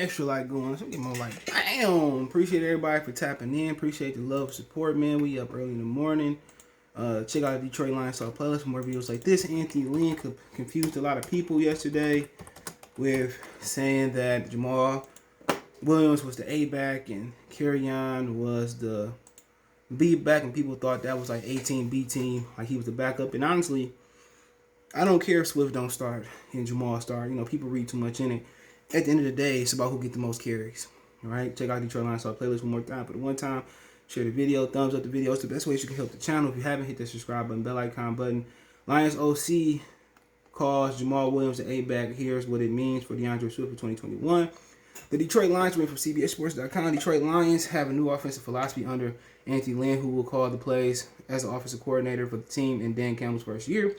extra like going. So get more like, damn. Appreciate everybody for tapping in. Appreciate the love, support, man. We up early in the morning. Check out the Detroit Lions Talk playlist for more videos like this. Anthony Lynn confused a lot of people yesterday with saying that Jamaal Williams was the A back and Kerryon was the B back, and people thought that was like A team, B team, like he was the backup. And honestly, I don't care if Swift don't start and Jamaal start. You know, people read too much in it. At the end of the day, it's about who get the most carries. All right, check out Detroit Lions Talk playlist one more time. For the one time, share the video, thumbs up the video. It's the best way you can help the channel. If you haven't, hit that subscribe button, bell icon button. Lions OC calls Jamaal Williams the A back. Here's what it means for DeAndre Swift for 2021. The Detroit Lions win from CBSSports.com. Detroit Lions have a new offensive philosophy under Anthony Lynn, who will call the plays as the offensive coordinator for the team in Dan Campbell's first year.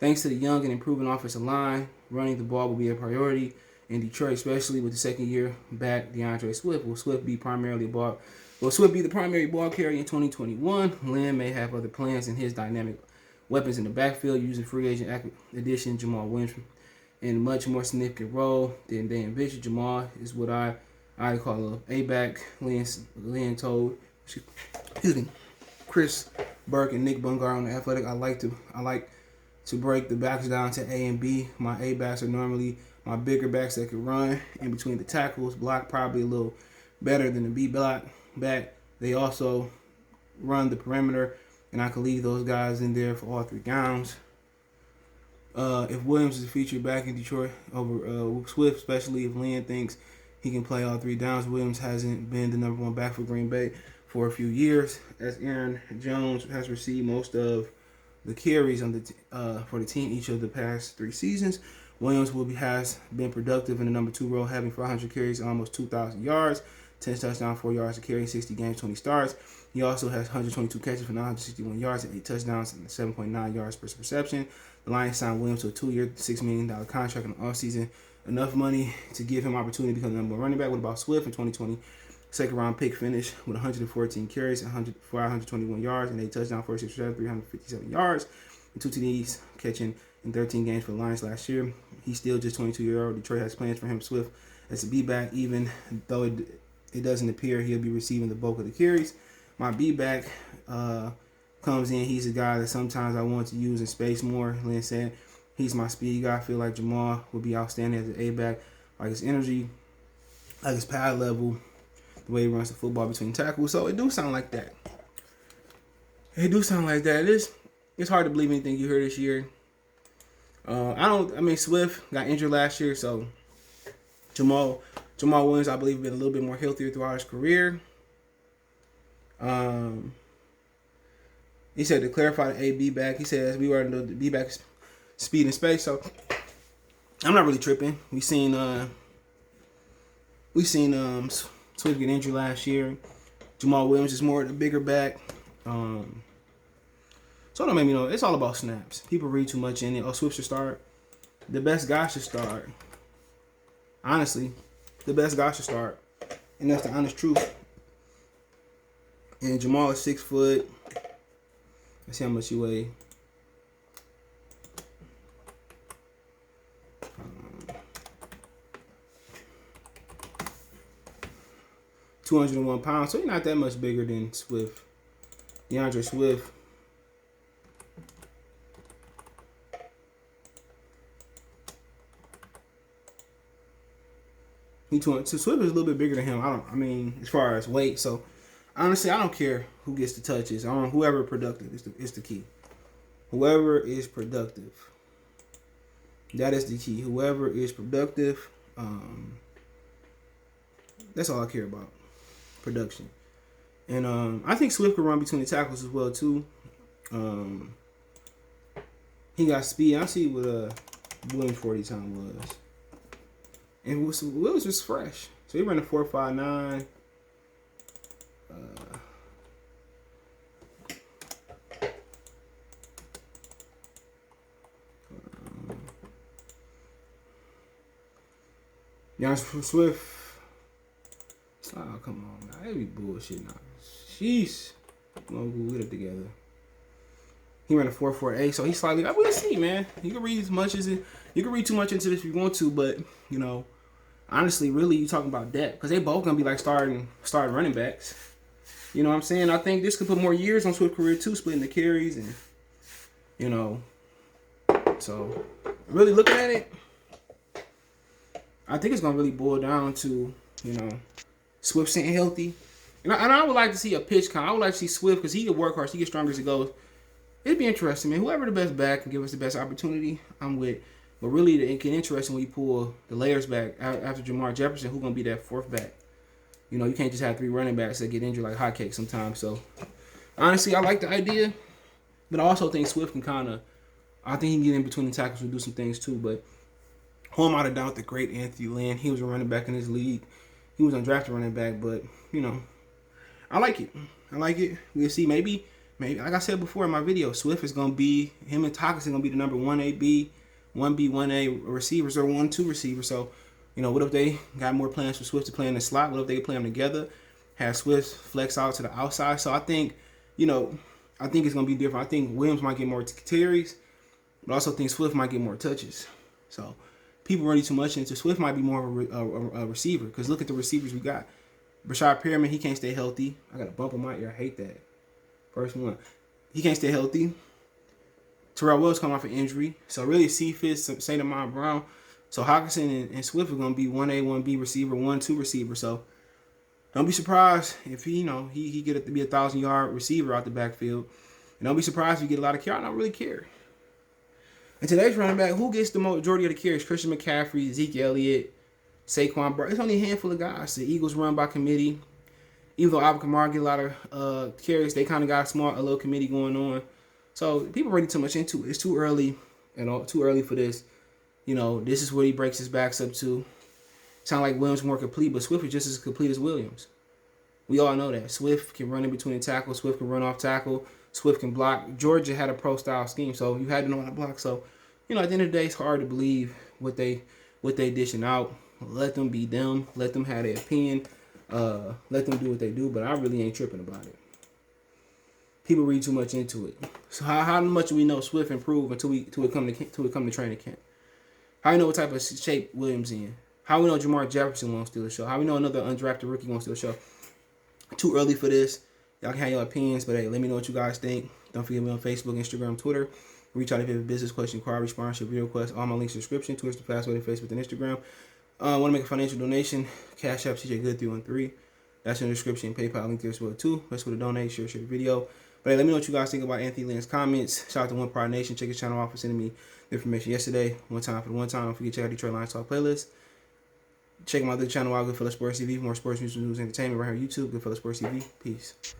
Thanks to the young and improving offensive line, running the ball will be a priority in Detroit, especially with the second year back DeAndre Swift. Will Swift be the primary ball carrier in 2021? Lynn may have other plans in his dynamic weapons in the backfield, using free agent addition Jamaal Williams in a much more significant role than they envisioned. Jamaal is what I call a A-back. Lynn told Chris Burke and Nick Bungar on The Athletic. I like to break the backs down to A and B. My A backs are normally my bigger backs that can run in between the tackles, block probably a little better than the B block back. They also run the perimeter, and I can leave those guys in there for all three downs. If Williams is featured back in Detroit over Swift, especially if Lynn thinks he can play all three downs, Williams hasn't been the number one back for Green Bay for a few years, as Aaron Jones has received most of the carries on for the team each of the past 3 seasons. Williams has been productive in the number 2 role, having 400 carries, almost 2,000 yards, 10 touchdowns, 4 yards a carry, 60 games, 20 starts. He also has 122 catches for 961 yards and 8 touchdowns and 7.9 yards per reception. The Lions signed Williams to a 2-year, $6 million contract in the offseason. Enough money to give him opportunity to become the number 1 running back. What about Swift in 2020? Second-round pick finish with 114 carries, 421 yards, and 8 touchdowns, 46 receptions, 357 yards, and 2 TDs, catching in 13 games for the Lions last year. He's still just 22-year-old. Detroit has plans for him, Swift, as a B-back, even though it doesn't appear he'll be receiving the bulk of the carries. My B-back comes in. He's a guy that sometimes I want to use in space more. Lynn said he's my speed guy. I feel like Jamaal would be outstanding as an A-back. Like his energy, like his pad level, the way he runs the football between tackles. So it do sound like that. It's hard to believe anything you heard this year. Swift got injured last year, so Jamaal Williams, I believe, been a little bit more healthier throughout his career. He said to clarify the A-B back, he says we were the B back speed and space. So I'm not really tripping. We seen Swift get injured last year. Jamaal Williams is more the bigger back. So don't make me know. It's all about snaps. People read too much in it. Oh, Swift should start. The best guy should start. Honestly, the best guy should start. And that's the honest truth. And Jamaal is 6 foot. Let's see how much he weighs. 201 pounds. So he's not that much bigger than Swift. DeAndre Swift. Swift is a little bit bigger than him. As far as weight. So honestly, I don't care who gets the touches. Whoever productive is the key. Whoever is productive. That is the key. Whoever is productive. That's all I care about. Production. And I think Swift could run between the tackles as well too. He got speed. I see what Williams 40 time was. And Williams was fresh. So he ran a 4.59. Swift. Oh, come on, man. That be bullshit now. Jeez. We're going to get it together. He ran a 4.48, so he's slightly. We'll see, man. You can read too much into this if you want to, but honestly, really, you talking about depth because they both gonna be like starting running backs. You know what I'm saying? I think this could put more years on Swift's career too, splitting the carries and you know. So really looking at it, I think it's gonna really boil down to Swift staying healthy. And I would like to see a pitch count. I would like to see Swift because he can work hard. He gets stronger as he goes. It'd be interesting, man. Whoever the best back can give us the best opportunity, I'm with. But really, it get interesting when you pull the layers back after Jamaal Jefferson. Who's gonna be that fourth back? You know, you can't just have 3 running backs that get injured like hotcakes sometimes. So, honestly, I like the idea, but I also think Swift can I think he can get in between the tackles and do some things too. But who am I to doubt the great Anthony Lynn? He was a running back in his league. He was undrafted running back, but I like it. I like it. We'll see. Maybe like I said before in my video, Swift is gonna be him and Takas are gonna be the number 1AB, 1B, 1A receivers or 1-2 receivers. So, what if they got more plans for Swift to play in the slot? What if they play them together? Have Swift flex out to the outside. So I think, I think it's gonna be different. I think Williams might get more carries, but I also think Swift might get more touches. So people ready too much into Swift might be more of a receiver because look at the receivers we got. Brashad Perriman, he can't stay healthy. I got a bump in my ear. I hate that. First one. He can't stay healthy. Terrell Willis coming off an injury. So really Cephas, St. Amon Brown. So Hockenson and Swift are going to be 1A, 1B receiver, 1-2 receiver. So don't be surprised if he get to be 1,000-yard receiver out the backfield. And don't be surprised if you get a lot of carry. I don't really care. And today's running back, who gets the majority of the carries? Christian McCaffrey, Zeke Elliott, Saquon Barkley. It's only a handful of guys. The Eagles run by committee. Even though Alvin Kamara get a lot of carries, they kind of got a little committee going on. So people ready too much into it. It's too early, too early for this. This is where he breaks his backs up to. Sound like Williams more complete, but Swift is just as complete as Williams. We all know that. Swift can run in between the tackles. Swift can run off tackle. Swift can block. Georgia had a pro-style scheme, so you had to know how to block. So, at the end of the day, it's hard to believe what they dishing out. Let them be them. Let them have their opinion. Let them do what they do, but I really ain't tripping about it. People read too much into it. So how much do we know Swift improve until it come to training camp? How we know what type of shape Williams in? How we know Jamar Jefferson won't steal the show? How we know another undrafted rookie won't steal the show? Too early for this. Y'all can have your opinions, but hey, let me know what you guys think. Don't forget me on Facebook, Instagram, Twitter. Reach out if you have a business question, inquiry, sponsorship, video request. All my links in the description. Twitter, Password, Facebook, and Instagram. Want to make a financial donation? Cash App, CJ Good 313. That's in the description. PayPal link there as well too. Let's go to donate, share the video. But hey, let me know what you guys think about Anthony Lynn's comments. Shout out to One Pride Nation. Check his channel out for sending me the information yesterday. One time for the one time. Don't forget to check out Detroit Lions Talk playlist. Check my other channel out, Goodfellas Sports TV. For more sports news, entertainment right here on YouTube. Goodfellas Sports TV. Peace.